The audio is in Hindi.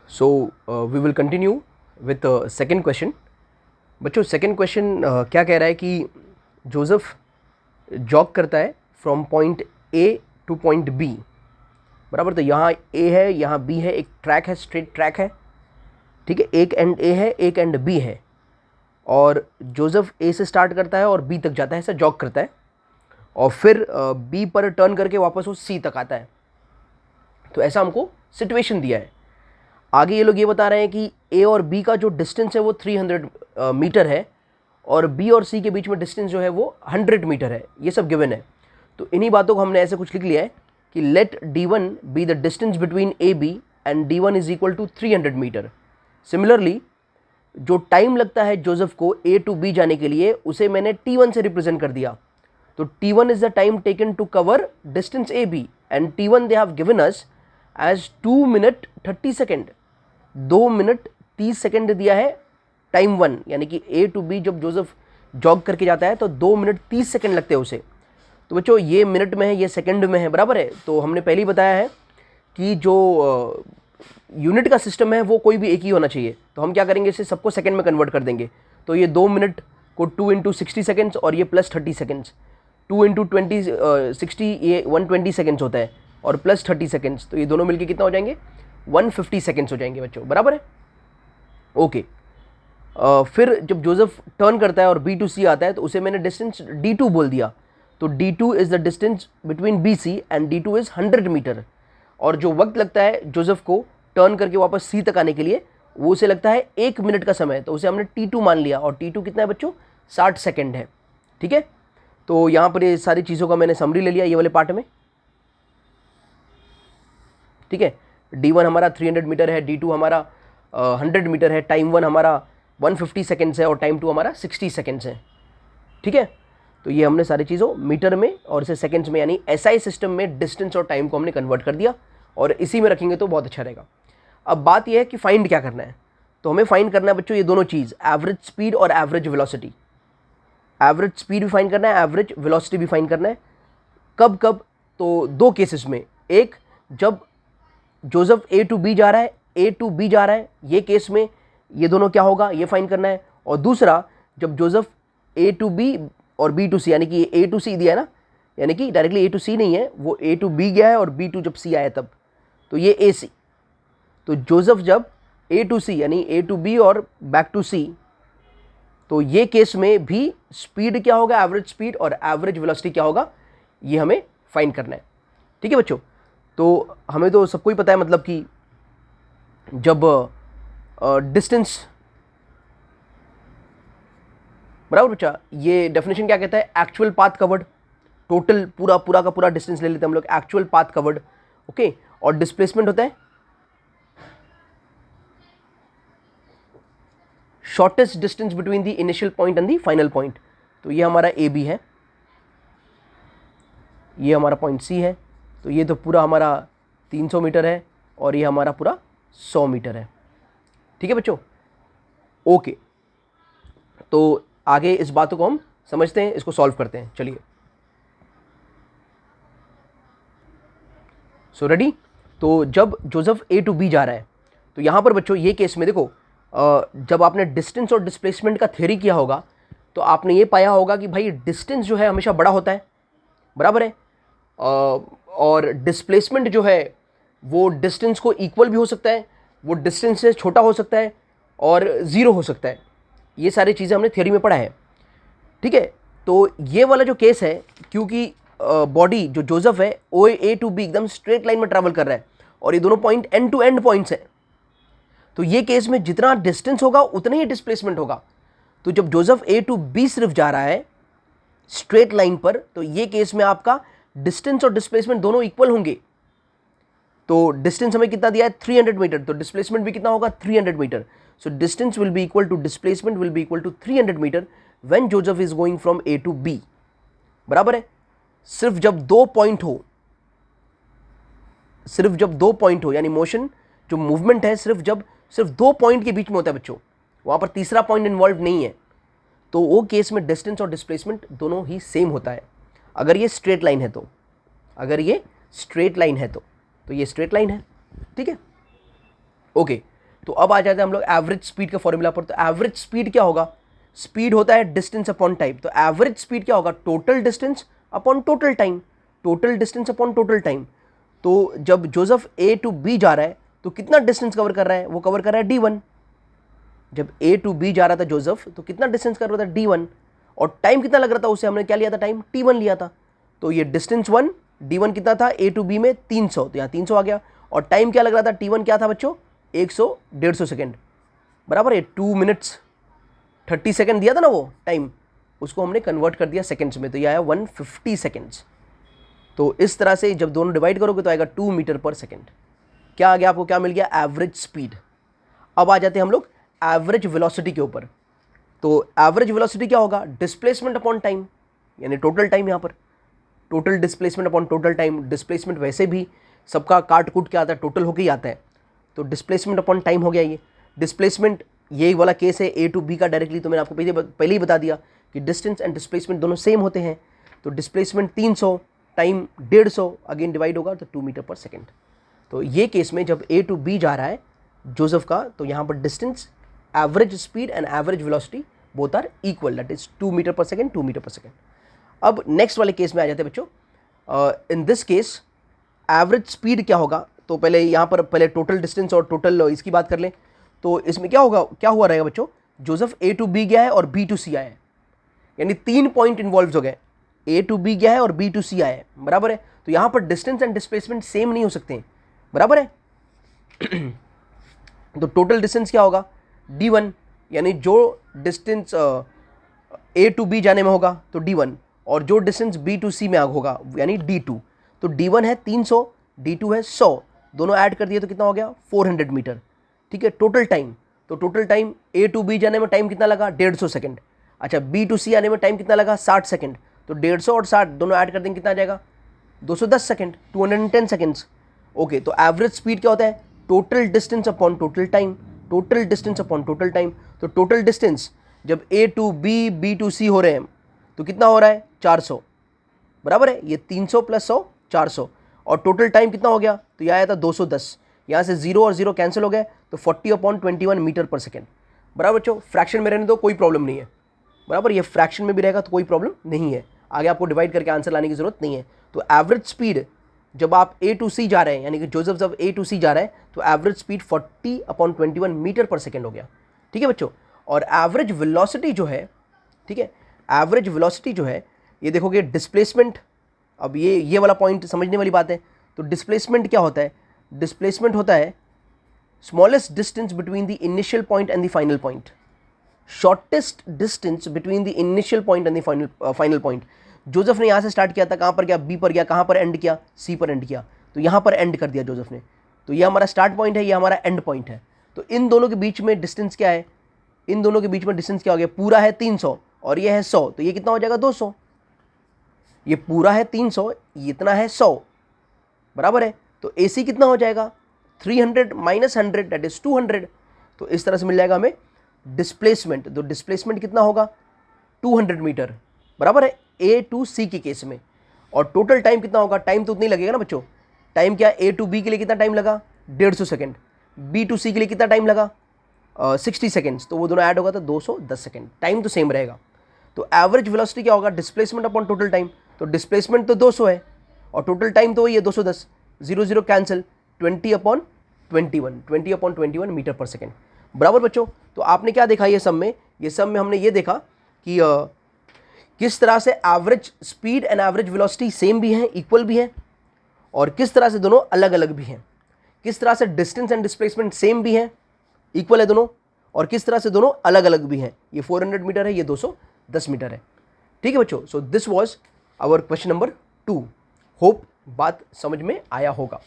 So we will continue with second question. बच्चों सेकेंड क्वेश्चन क्या कह रहा है कि जोसेफ जॉग करता है from point A to point B. बराबर. तो यहाँ ए है, यहाँ बी है, एक ट्रैक है, स्ट्रेट ट्रैक है. ठीक है, एक एंड ए है, एक एंड बी है, और जोसेफ ए से स्टार्ट करता है और बी तक जाता है, ऐसा जॉग करता है, और फिर बी पर टर्न करके वापस वो सी तक आता है. तो ऐसा हमको सिचुएशन दिया है. आगे ये लोग ये बता रहे हैं कि ए और बी का जो डिस्टेंस है वो 300 मीटर है, और बी और सी के बीच में डिस्टेंस जो है वो 100 मीटर है. ये सब गिवन है. तो इन्हीं बातों को हमने ऐसे कुछ लिख लिया है कि let d1 be the distance between A B and d1 is equal to 300 metre. Similarly जो टाइम लगता है जोसेफ को ए टू बी जाने के लिए, उसे मैंने t1 से रिप्रेजेंट कर दिया. तो t1 is the time taken to cover distance A B, and t1 they have given us as 2 minute 30 second. 2 minute 30 second दिया है टाइम 1, यानी कि ए टू बी जब जोसेफ जॉग करके जाता है तो 2 मिनट 30 सेकेंड लगते हैं उसे. तो बच्चों ये मिनट में है, ये सेकंड में है. बराबर है. तो हमने पहले ही बताया है कि जो यूनिट का सिस्टम है वो कोई भी एक ही होना चाहिए. तो हम क्या करेंगे, इसे सबको सेकंड में कन्वर्ट कर देंगे. तो ये 2 मिनट को 2 इंटू 60 सेकेंड्स और ये प्लस 30 सेकेंड्स. 2 इंटू 60 ये 120 सेकेंड्स होता है, और प्लस 30 सेकेंड्स, तो ये दोनों मिलके कितना हो जाएंगे, 150 सेकेंड्स हो जाएंगे बच्चों. बराबर है. ओके. फिर जब जोसेफ टर्न करता है और बी टू सी आता है तो उसे मैंने डिस्टेंस d2 बोल दिया. तो d2 is the distance between B C, and d2 is 100 metre. और जो वक्त लगता है जोसेफ को टर्न करके वापस सी तक आने के लिए, वो उसे लगता है 1 मिनट का समय. तो उसे हमने t2 मान लिया, और t2 कितना है बच्चों, 60 सेकेंड है. ठीक है. तो यहाँ पर ये सारी चीज़ों का मैंने समरी ले लिया ये वाले पार्ट में. ठीक है. d1 हमारा 300 मीटर है, d2 हमारा 100 मीटर है, टाइम 1 हमारा 150 सेकेंड्स है, और टाइम 2 हमारा 60 सेकेंड्स है. ठीक है. तो ये हमने सारी चीज़ों मीटर में और इसे सेकेंड्स में, यानी एसआई सिस्टम में डिस्टेंस और टाइम को हमने कन्वर्ट कर दिया, और इसी में रखेंगे तो बहुत अच्छा रहेगा. अब बात यह है कि फाइंड क्या करना है. तो हमें फाइंड करना है बच्चों ये दोनों चीज़, एवरेज स्पीड और एवरेज वेलोसिटी. एवरेज स्पीड भी फाइंड करना है, एवरेज वेलोसिटी भी फाइंड करना है. कब कब, तो दो केसेस में. एक, जब जोसेफ ए टू बी जा रहा है, ए टू बी जा रहा है, ये केस में ये दोनों क्या होगा ये फाइंड करना है. और दूसरा, जब जोसेफ ए टू बी और बी टू सी, यानी कि ए टू सी दिया है ना, यानी कि डायरेक्टली ए टू सी नहीं है, वो ए टू बी गया है और बी टू जब सी आया तब, तो ये ए सी. तो जोसेफ जब ए टू सी यानी ए टू बी और बैक टू सी, तो ये केस में भी स्पीड क्या होगा, एवरेज स्पीड, और एवरेज वेलोसिटी क्या होगा, ये हमें फाइंड करना है. ठीक है बच्चों. तो हमें तो सबको ही पता है, मतलब कि जब डिस्टेंस, बराबर बच्चा, ये डेफिनेशन क्या कहता है, एक्चुअल पाथ कवर्ड. टोटल पूरा पूरा का पूरा डिस्टेंस ले लेते हैं हम लोग, एक्चुअल पाथ कवर्ड. ओके. और डिस्प्लेसमेंट होता है shortest distance between the initial point and the final point. तो ये हमारा ए बी है, ये हमारा पॉइंट सी है. तो ये तो पूरा हमारा 300 मीटर है, और ये हमारा पूरा 100 मीटर है. ठीक है बच्चों. ओके. तो आगे इस बातों को हम समझते हैं, इसको सॉल्व करते हैं. चलिए. So ready. तो जब जोसेफ ए टू बी जा रहा है, तो यहाँ पर बच्चों ये केस में देखो, जब आपने डिस्टेंस और डिस्प्लेसमेंट का थ्योरी किया होगा तो आपने ये पाया होगा कि भाई डिस्टेंस जो है हमेशा बड़ा होता है. बराबर है. और डिस्प्लेसमेंट जो है वो डिस्टेंस को इक्वल भी हो सकता है, वो डिस्टेंस से छोटा हो सकता है, और ज़ीरो हो सकता है. ये सारी चीज़ें हमने थ्योरी में पढ़ा है. ठीक है. तो ये वाला जो केस है, क्योंकि बॉडी जो जोसेफ है ओ ए टू बी एकदम स्ट्रेट लाइन में ट्रैवल कर रहा है, और ये दोनों point end to end points हैं, तो ये केस में जितना डिस्टेंस होगा उतना ही डिस्प्लेसमेंट होगा. तो जब जोसेफ ए टू बी सिर्फ जा रहा है स्ट्रेट लाइन पर, तो ये केस में आपका डिस्टेंस और डिस्प्लेसमेंट दोनों इक्वल होंगे. तो डिस्टेंस हमें कितना दिया है, 300 मीटर, तो डिस्प्लेसमेंट भी कितना होगा, 300 metre. So distance will be equal to displacement will be equal to 300 metre when Joseph is going from A to B. बराबर है. सिर्फ जब दो पॉइंट हो, सिर्फ जब दो पॉइंट हो, यानी मोशन जो मूवमेंट है सिर्फ दो पॉइंट के बीच में होता है बच्चों, वहां पर तीसरा पॉइंट इन्वॉल्व नहीं है, तो वो केस में डिस्टेंस और डिस्प्लेसमेंट दोनों ही सेम होता है. अगर ये स्ट्रेट लाइन है तो, अगर ये स्ट्रेट लाइन है तो ये स्ट्रेट लाइन है. ठीक है. ओके. तो अब आ जाते हैं हम लोग एवरेज स्पीड के फॉर्मूला पर। तो एवरेज स्पीड क्या होगा, स्पीड होता है डिस्टेंस अपॉन टाइम। तो एवरेज स्पीड क्या होगा, total distance upon total time, total distance upon total time. तो जब जोसेफ ए टू बी जा रहा है तो कितना डिस्टेंस कवर कर रहा है, वो कवर कर रहा है d1। जब ए टू बी जा रहा था जोसेफ तो कितना डिस्टेंस कर रहा था d1, और टाइम कितना लग रहा था उसे, हमने क्या लिया था टाइम, t1 लिया था। तो ये डिस्टेंस 1, d1 कितना था ए टू बी में 300, तो यहाँ 300 आ गया। और टाइम क्या लग रहा था, t1 क्या था बच्चों, 150 सेकेंड, बराबर है 2 मिनट्स 30 सेकेंड दिया था ना वो टाइम, उसको हमने कन्वर्ट कर दिया सेकेंड्स में, तो ये आया 150 सेकेंड्स। तो इस तरह से जब दोनों डिवाइड करोगे तो आएगा 2 मीटर पर सेकेंड। क्या आ गया आपको, क्या मिल गया, एवरेज स्पीड। अब आ जाते हैं हम लोग एवरेज वेलोसिटी के ऊपर। तो एवरेज वेलोसिटी क्या होगा, डिस्प्लेसमेंट अपॉन टाइम, यानी टोटल टाइम, यहाँ पर total displacement upon total time. Displacement वैसे भी सबका काट कूट के आता है, टोटल होके ही आता है, तो डिस्प्लेसमेंट अपॉन टाइम हो गया। ये डिस्प्लेसमेंट ये वाला केस है ए टू बी का डायरेक्टली, तो मैंने आपको पहले ही बता दिया कि डिस्टेंस एंड डिस्प्लेसमेंट दोनों सेम होते हैं। तो डिस्प्लेसमेंट 300, टाइम 150, अगेन डिवाइड होगा तो 2 मीटर पर सेकेंड। तो ये केस में जब ए टू बी जा रहा है जोसेफ का, तो यहाँ पर distance, average speed and average velocity both are equal, that is 2 metre per second, 2 metre per second. अब नेक्स्ट वाले केस में आ जाते हैं बच्चों। In this case average speed क्या होगा, तो पहले यहाँ पर पहले टोटल डिस्टेंस और टोटल इसकी बात कर लें। तो इसमें क्या होगा, क्या हुआ रहेगा बच्चों, जोसेफ ए टू बी गया है और बी टू सी आया है, यानी 3 पॉइंट इन्वॉल्व हो गए, ए टू बी गया है और बी टू सी आया है, बराबर है। तो यहाँ पर डिस्टेंस एंड डिस्प्लेसमेंट सेम नहीं हो सकते हैं, बराबर है। तो टोटल डिस्टेंस क्या होगा, d1, यानी जो डिस्टेंस ए टू बी जाने में होगा तो d1, और जो डिस्टेंस बी टू सी में होगा यानी d2। तो d1 है 300, d2 है 100, दोनों ऐड कर दिए तो कितना हो गया 400 मीटर, ठीक है। टोटल टाइम, तो total time A to B जाने में टाइम कितना लगा, 150 सेकेंड। अच्छा, बी टू सी आने में टाइम कितना लगा, 60 सेकेंड। तो 150 और 60 दोनों ऐड कर देंगे कितना आ जाएगा, 210 सेकेंड, 210 सेकेंड्स। ओके, तो एवरेज स्पीड क्या होता है, total distance upon total time, total distance upon total time. तो टोटल डिस्टेंस जब ए टू बी, बी टू सी हो रहे हैं तो कितना हो रहा है 400, बराबर है, ये 300 प्लस 100 400। और टोटल टाइम कितना हो गया, तो यह आया था 210, यहाँ से 0 और 0 कैंसिल हो गए, तो 40/21 मीटर पर सेकेंड, बराबर बच्चों। फ्रैक्शन में रहने दो, कोई प्रॉब्लम नहीं है, बराबर, ये फ्रैक्शन में भी रहेगा तो कोई प्रॉब्लम नहीं है, आगे आपको डिवाइड करके आंसर लाने की जरूरत नहीं है। तो एवरेज स्पीड जब आप ए टू सी जा रहे हैं, यानी कि जोसेफ जब ए टू सी जा रहे हैं, तो average speed 40/21 metre per second हो गया, ठीक है बच्चों। और एवरेज वेलोसिटी जो है, ठीक है, एवरेज वेलोसिटी जो है, ये देखोगे डिस्प्लेसमेंट, अब ये वाला पॉइंट समझने वाली बात है। तो डिस्प्लेसमेंट क्या होता है, डिस्प्लेसमेंट होता है smallest distance between the initial point and the final point, shortest distance between the initial point and the final point. Joseph ने यहाँ से स्टार्ट किया था, कहाँ पर गया, बी पर गया, कहाँ पर एंड किया, सी पर एंड किया, तो यहाँ पर एंड कर दिया जोसेफ ने। तो ये हमारा स्टार्ट पॉइंट है, ये हमारा एंड पॉइंट है। तो इन दोनों के बीच में डिस्टेंस क्या है, इन दोनों के बीच में डिस्टेंस क्या हो गया, पूरा है 300 और ये है 100, तो ये कितना हो जाएगा 200। ये पूरा है 300, ये इतना है 100, बराबर है। तो AC कितना हो जाएगा 300 माइनस 100 दैट इज 200। तो इस तरह से मिल जाएगा हमें डिस्प्लेसमेंट। तो डिस्प्लेसमेंट कितना होगा 200 मीटर, बराबर है, A टू C के केस में। और टोटल टाइम कितना होगा, टाइम तो उतना ही लगेगा ना बच्चों। टाइम क्या, A टू B के लिए कितना टाइम लगा 150 सेकेंड, B टू C के लिए कितना टाइम लगा 60 सेकेंड्स, तो वो दोनों ऐड होगा तो 210 सेकेंड, टाइम तो सेम रहेगा। तो एवरेज वेलोसिटी क्या होगा, डिस्प्लेसमेंट अपॉन टोटल टाइम। तो डिस्प्लेसमेंट तो 200 है और टोटल टाइम तो वही है 210, 0 0 कैंसिल, 20/21 मीटर पर सेकेंड, बराबर बच्चों। तो आपने क्या देखा ये सब में, ये सब में हमने ये देखा कि किस तरह से average speed and average velocity same भी हैं, इक्वल भी हैं, और किस तरह से दोनों अलग अलग भी हैं। किस तरह से डिस्टेंस एंड डिस्प्लेसमेंट सेम भी हैं, इक्वल है दोनों, और किस तरह से दोनों अलग अलग भी हैं। ये 400 मीटर है, ये 210 मीटर है, ठीक है बच्चों। So this was our question number 2। Hope बात समझ में आया होगा।